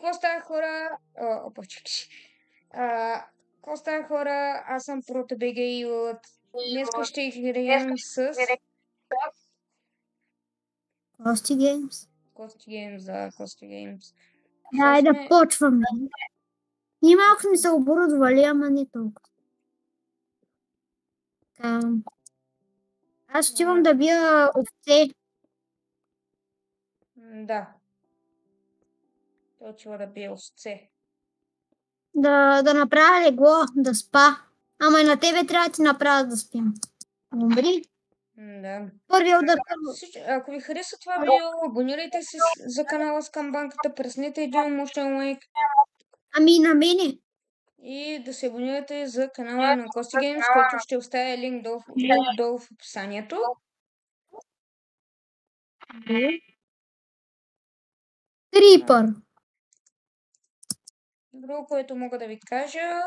какво става, хора? Почекай. Какво става, хора? Аз съм ProtoBG и от днеска ще играем с Кости Геймс. Кости Геймс, да, Кости Геймс. Дай да почваме. Ние малко сме се оборудвали, ама не толкова. Аз отивам да бия овце. Да. Той отива да бие овце. Да направя легло, да спа. Ама и на тебе трябва да ти направя да спим. Добре? Да. Първият удар. Ако ви хареса това видео, абонирайте се за канала Скамбанката, преснете един мощен лайк. Ами и на мене. И да се абонирате за канала на Кости Геймс, който ще оставя линк долу в описанието. Крипър. Друго, което мога да ви кажа,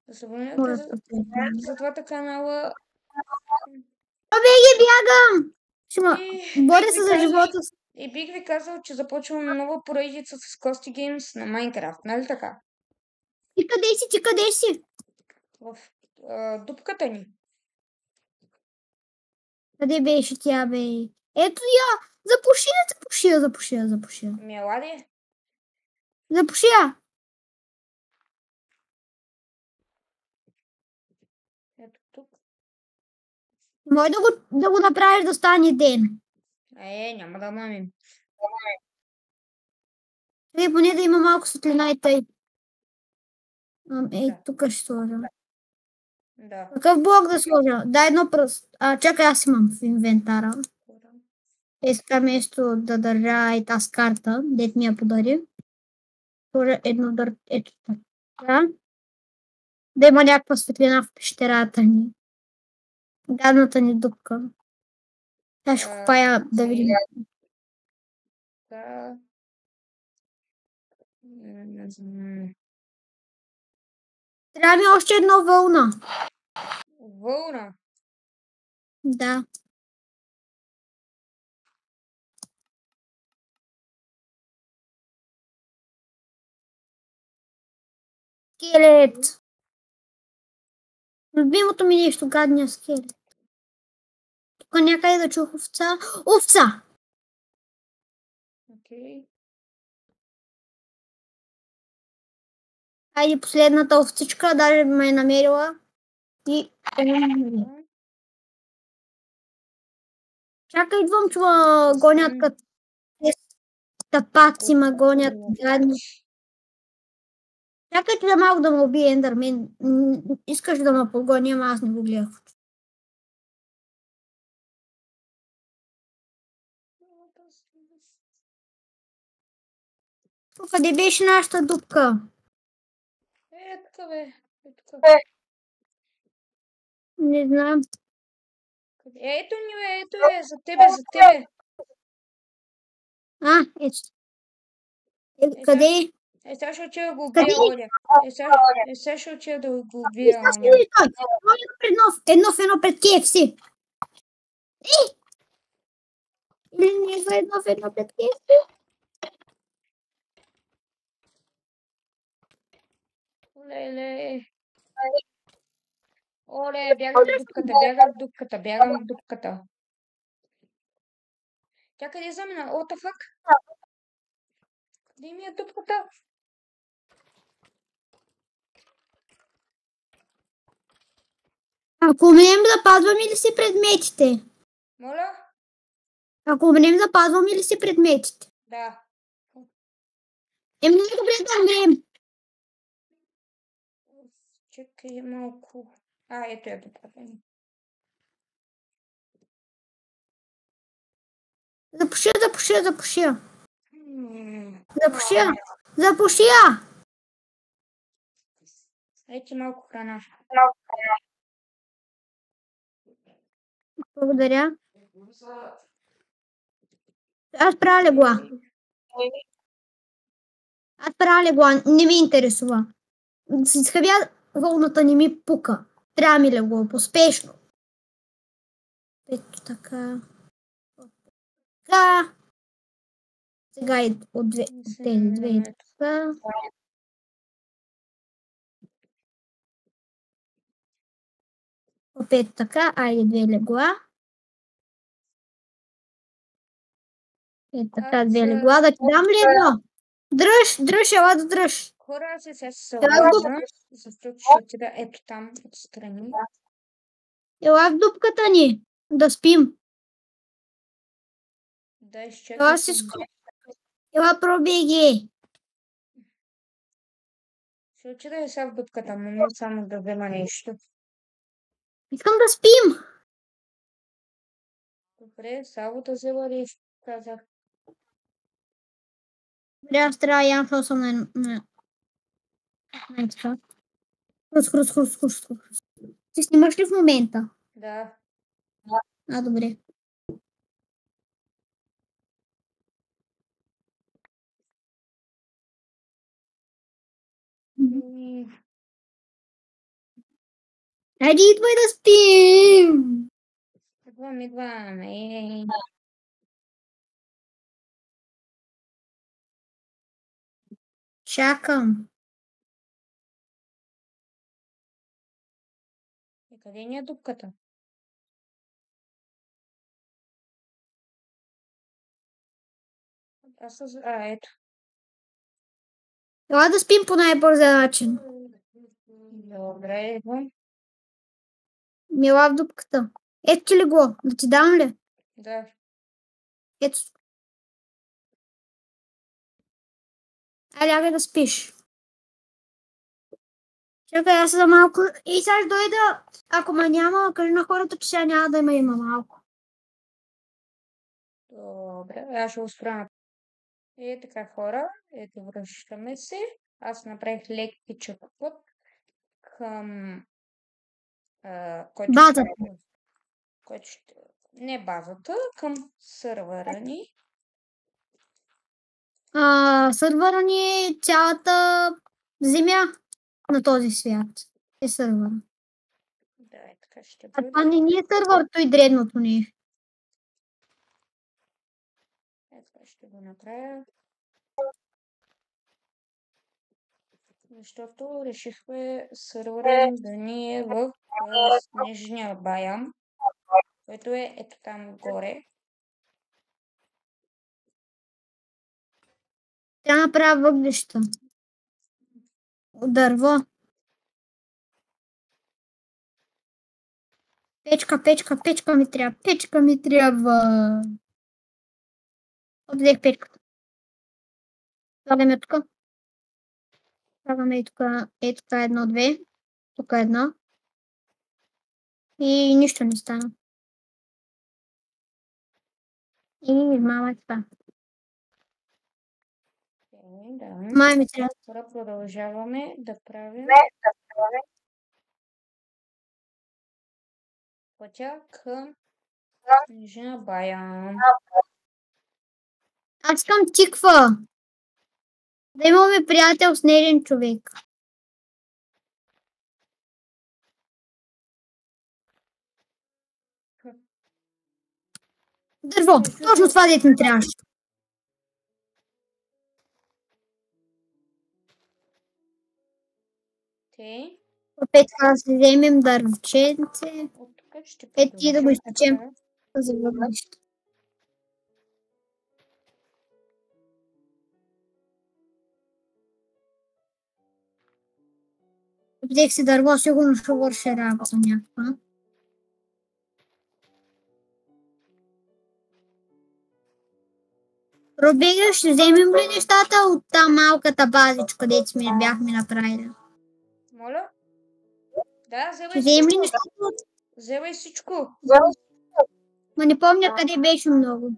да се абонирате за двата канала. Беги, бягам! Боря се за живота си. И бих ви казал, че започваме нова поредица с Кости Геймс на Майнкрафт, нали така? Ти къде си? Ти къде си? В дупката ни. Къде беше тя, бе? Ето я! Запуши. Мелади? Запуши я! Ето тук. Може да го направиш да стане ден. Няма да мамим. Поне да има малко светлина и тъй. Тук ще сложа. Да. Какъв блок да сложа? Дай едно пръст. Чакай, аз имам в инвентара. Иска нещо да държа и тази карта, дет ми я подари. Сложа едно ето така. Да има някаква светлина в пещерата ни. Гадната ни дупка. Сега ще купая да видим. Да. Не знам. Трябва ми още едно вълна. Вълна? Да. Скелет. Любимото ми нещо, гадния скелет. Тук някъде да чух овца. Овца! Окей. Айде последната овцичка, даже ме е намерила. И... Чакай, идвам, че ма гонят като тапаци, ма гонят гадни. Чакайте да малко да ме убие Ендърмен. Искаш да ме погони, ама аз не го гледах. Къде беше нашата дупка? Тук бе. Не знам. Ето ни бе, ето е, за тебе. Ето. Къде? Сега ще отида да го убия, Оля. Сега ще отида да го убия, Оля. Едно пред KFC. Едно пред KFC. Оле. Оле, бягам в дупката. Тя къде замина? What the fuck? Къде ми е дупката? Ако умеем да пазваме ли си предметите? Моля? Ако умеем да пазваме ли си предметите? Да. Много добре да умеем. Чакай малко. Ето я дупката ми. Запуши я. Ето малко храна. Благодаря. Аз правя легла. Не ми интересува. С изхъбя вълната не ми пука. Трябва ми легло. Поспешно. Ето така. Сега и от тези две и така. Опет така, айде две легла. Е така, две легла. Да ти дам ли едно? Дръж, ела да дръж. Хора, аз сега се Ела в обърна, защото ще отида ето там, отстрани. Ела в дупката ни. Да спим. Да Ела изчакай си се. Ела пробеги. Ще отида и сега в дупката, но не само да взема нещо. Искам да спим. Добре, само да взема нещо, казах. Добре, аз трябва да ям, защото съм на така. Хрус. Ти снимаш ли в момента? Да. Добре. Айде, идвай да спим. Идвам. Чакам. Къде ни е дупката? Ето. Ела да спим по най-бързия начин. Добре, идвам. Мила в дупката. Ето ти ли го? Да ти дам ли? Да. Ето. Айде, лягай да спиш. Чакай, аз за малко. И сега ще дойда. Ако ме няма, кажи на хората, че сега няма да има малко. Добре, аз ще успра. И така, хора, ето връщаме се. Аз направих лекичък път към Базата. Не базата, към сървъра ни. Сървъра ни е цялата земя на този свят. Е сървър. Да, е така ще А бъде. това не е сървър, той дребното ни е. Така ще го направя. Защото решихме сървъра да ни е в снежния баям, който е ето там горе. Трябва да направя въглища. От дърво. Печка ми трябва. Печка ми трябва. Взех печката. Слагаме тук. Слагаме и тук. Ето тук едно, две. Тук едно. И нищо не стана. И мама е това. Да. Май ми трябва. Сега продължаваме да правим пътя към снежния баям. Аз искам тиква. Да имаме приятел снежен човек. Дърво. Точно това дете ми трябваше. Те. Опет така да си вземем дървченце. От тук ще Ето и да го продължим изпечем така. за въглища. Взех си дърво, сигурно ще върши работа някаква. Робега, ще вземем ли нещата от там малката базичка, където сме бяхме направили? Моля? Да, Ще вземай вземем ли всичко. нещата? Вземай всичко. Ма не помня къде беше много.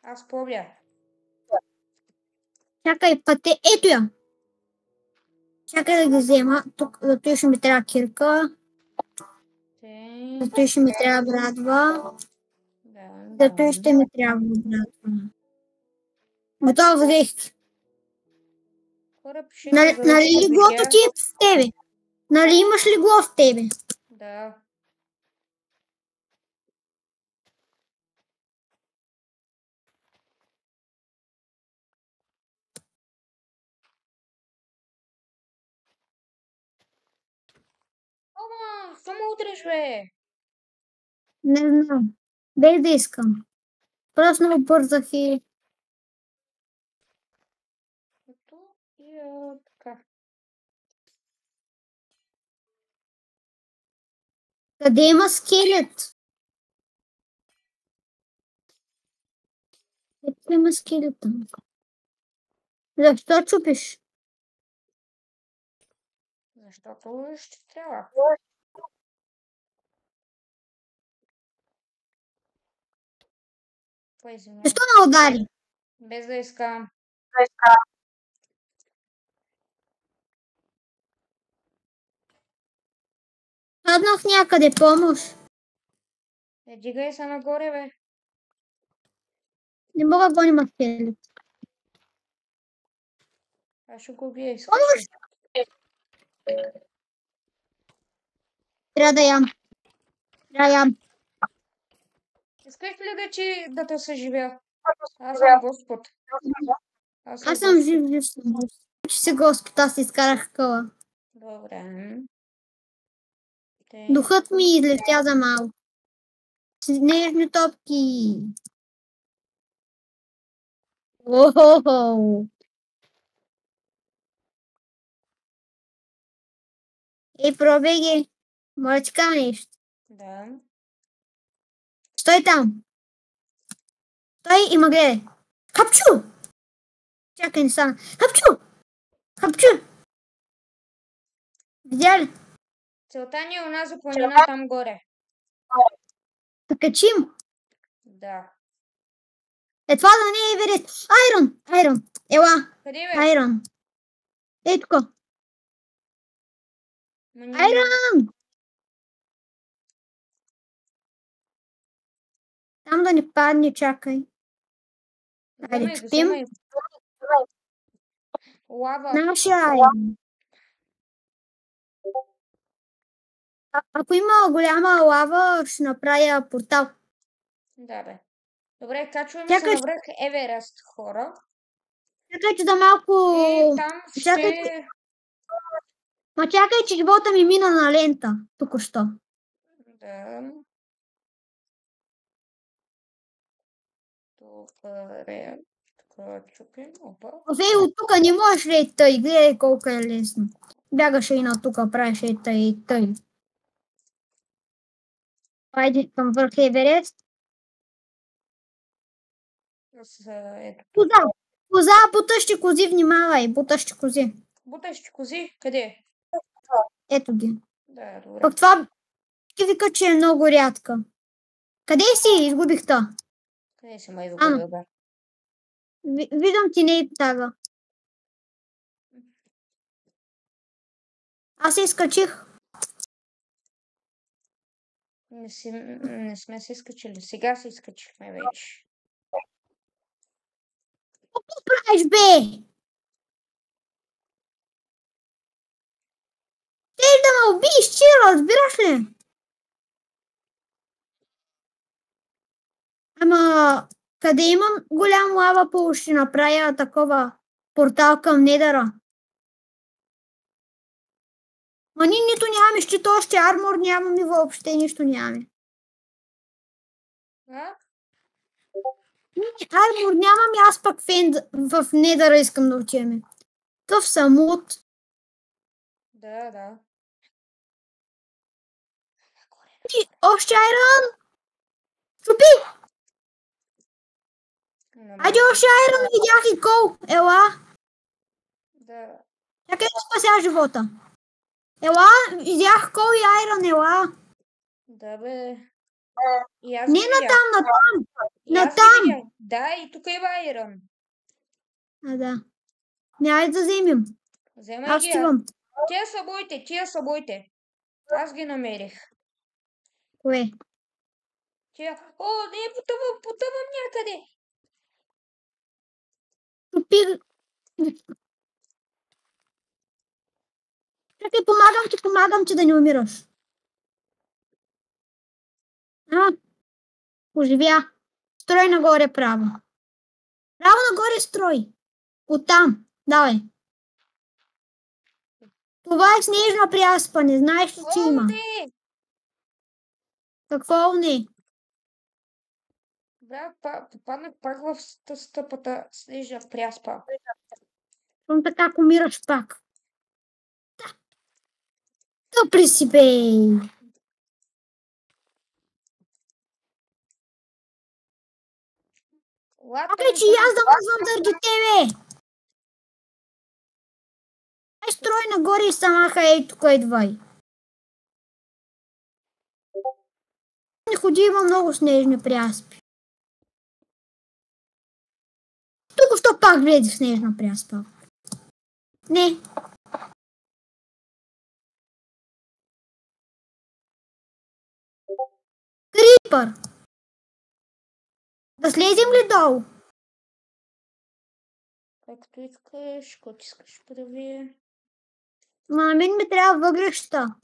Аз помня. Чакай, пъте, ето я! Чакай да ги взема. Тук, за той ще ми трябва кирка. За той ще ми трябва брадва. За той ще ми трябва брадва. Готово взех. Нали леглото ти е в тебе? Нали имаш легло в тебе? Да. Що ме удриш, бе? Не знам. Без да искам. Просто много бързах и... Ето и така. Къде има скелет? Ето има скелета. Защо чупиш? Защото ще трябва. Кой извиняй? Защо ме удари? Без да искам. Паднах някъде, помощ. Дигай се нагоре, бе. Не мога да гоним скелет. Аз ще го бия, искаш Помощ! ли? Трябва да ям. Трябва да ям. Искаш ли да те съживя? Аз съм Господ. Аз съм жив. Че си Господ, аз изкарах къла. Добре. Духът ми излетя за малко. Снежни топки. Охо. Ей, пробей ги. Моля, ти кажа нещо. Да. Стой там. Стой и ме гледай. Хапчу! Чакай, не стана. Хапчу! Хапчу! Видя ли? Целта ни е онази планина там горе. Да качим. Да. Е, това да не е Еверест. Айрон. Ела. Къде бе? Айрон. Ей, тук. Ма Айрон! Там да не падне, чакай. Айде, Вземай го, чупим. вземай го. Лава. Нашия айрон. Ако има голяма лава, ще направя портал. Да, бе. Добре, качваме се Чакай, навръх Еверест, хора. чакай, че да малко... И там Чакай, ще... чакай, че живота ми мина на лента. Току-що. Да. Добре. Така, чупим. Опа. Ей, от тук не можеш ли и тъй? Гледай колко е лесно. Бягаше и на тук, правеше и тъй, и тъй. Айде към върх Еверест. Ето. Коза, бутащи кози, внимавай, бутащи кози. Бутащи кози? Къде? Ето ги. Да, добре. Пък това ти вика, че е много рядка. Къде си? Изгубих та. Къде си ме изгубил, бе? Виждам ти не тага. Аз се изкачих. Не сме се изкачили. Сега се изкачихме вече. Какво правиш, бе? Ти да ме убиеш, че разбираш ли? Ама, къде имам голям лава пол, ще направя такова портал към Недъра. Ма ние нито нямаме щит, още армор нямаме, въобще нищо нямаме. А? Армор нямам и аз пък в Недъра искам да отиваме. Къв самот. Да. И още айрон! Чупи! Айде още айрон, видях и кол. Ела. Да. Чакай да спася живота. Ела, видях кол и айрон, ела. Да, бе. И аз Не ги видях. натам. И аз ги Натам. видях. Да, и тук има айрон. А, да. Няма да вземем. Вземай Аз ги. стигам. Тия са бойте. Аз ги намерих. Кое? Тия... О, не, потъвам някъде. Чупи. Чакай, помагам ти да не умираш. Оживя. Строй нагоре право. Право нагоре строй. Оттам. Давай. Това е снежна пряспа, не знаеш ли, че има? Не! Какво не? Бля, попаднах пак в стъпата снежна пряспа. Щом така умираш пак. Тъпли си, бе! Чакай, че и аз да мръзвам заради тебе! Ай, строй нагоре и самаха ей тук едва. Не ходи, има много снежни пряспи. Тук що пак влезе в снежна пряспа? Не. Крипър! Да слезем ли долу? Както искаш, каквото искаш прави. На мен ми трябва въглища.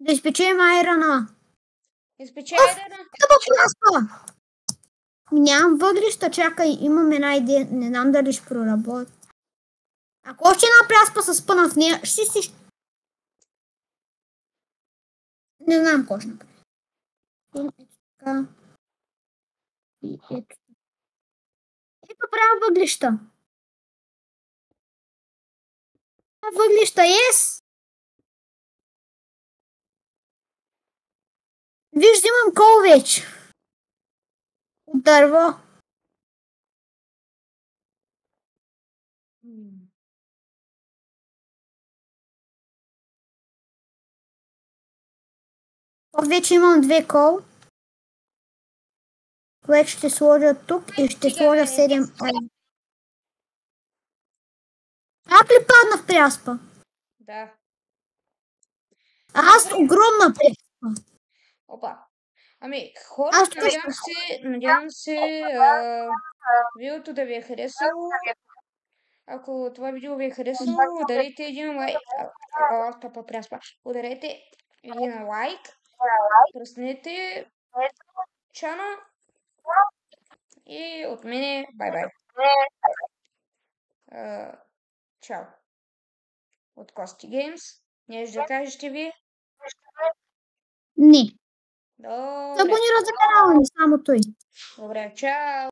Да изпечем айрана. Изпече айрана. Тъпа пряспа! Нямам въглища, чакай, имам една идея, не знам дали ще проработи. Ако още една пряспа се спъна в нея, ще си... Не знам какво ще направя. Ето така. И ето. Ето правя въглища. Въглища, yes! Виж, имам кол вече. От дърво. Вече имам 2 кол. Което ще сложа тук и ще сложа 7 ой. Как ли падна в пряспа? Да. Аз огромна пряспа. Опа. Ами, хора, Аз тук надявам се видеото да ви е харесало. Ако това видео ви е харесало, ударете един лайк. Топа пряспа. Ударете един лайк. Пръснете чана. И от мене, бай-бай. Чао. От Кости Геймс. Нещо да кажете ви? Не. Добре. Абонира за канала ми, само той. Добре, чао.